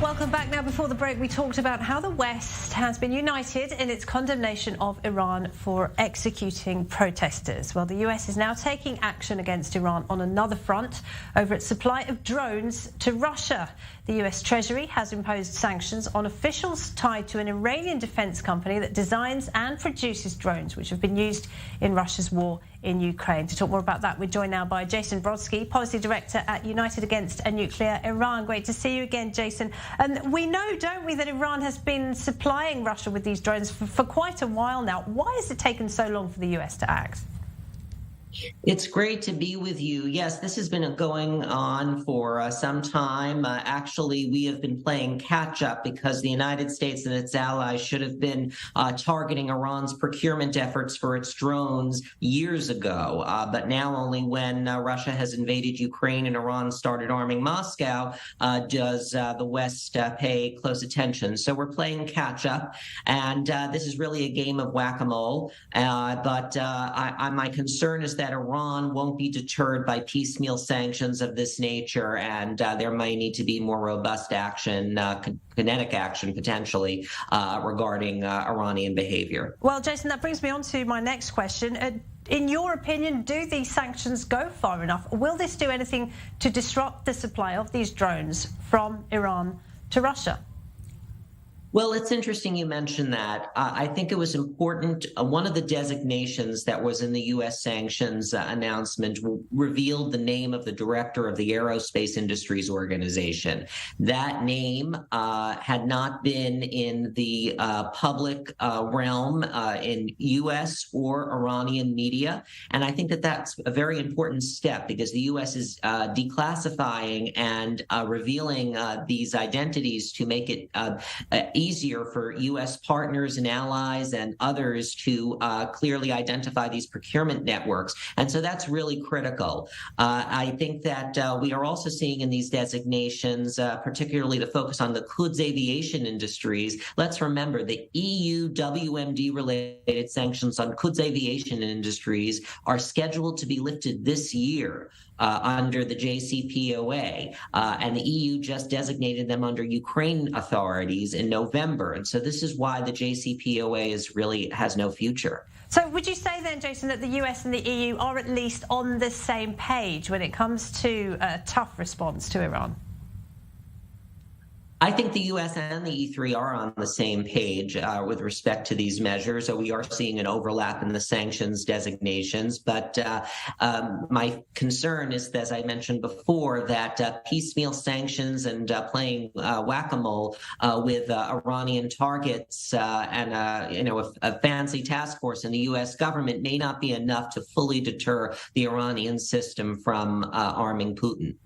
Welcome back. Now, before the break, we talked about how the West has been united in its condemnation of Iran for executing protesters. Well, the US is now taking action against Iran on another front over its supply of drones to Russia. The US Treasury has imposed sanctions on officials tied to an Iranian defense company that designs and produces drones, which have been used in Russia's war in Ukraine. To talk more about that, we're joined now by Jason Brodsky, Policy Director at United Against a Nuclear Iran. Great to see you again, Jason. We know, don't we, that Iran has been supplying Russia with these drones for quite a while now. Why has it taken so long for the US to act? It's great to be with you. Yes, this has been going on for some time. Actually, we have been playing catch up because the United States and its allies should have been targeting Iran's procurement efforts for its drones years ago. But now only when Russia has invaded Ukraine and Iran started arming Moscow does the West pay close attention. So we're playing catch up. And this is really a game of whack-a-mole. But my concern is that Iran won't be deterred by piecemeal sanctions of this nature, and there might need to be more robust action, kinetic action potentially, regarding Iranian behavior. Well, Jason, that brings me on to my next question. In your opinion, do these sanctions go far enough? Will this do anything to disrupt the supply of these drones from Iran to Russia? Well, it's interesting you mentioned that. I think it was important. One of the designations that was in the U.S. sanctions announcement revealed the name of the director of the Aerospace Industries Organization. That name had not been in the public realm in U.S. or Iranian media. And I think that that's a very important step because the U.S. is declassifying and revealing these identities to make it easier for U.S. partners and allies and others to clearly identify these procurement networks. And so that's really critical. I think that we are also seeing in these designations, particularly the focus on the Quds aviation industries. Let's remember the EU WMD-related sanctions on Quds aviation industries are scheduled to be lifted this year. Under the JCPOA, and the EU just designated them under Ukraine authorities in November. And so this is why the JCPOA has no future. So would you say then, Jason, that the US and the EU are at least on the same page when it comes to a tough response to Iran? I think the U.S. and the E3 are on the same page with respect to these measures. So we are seeing an overlap in the sanctions designations. But my concern is, as I mentioned before, that piecemeal sanctions and playing whack-a-mole with Iranian targets and a fancy task force in the U.S. government may not be enough to fully deter the Iranian system from arming Putin.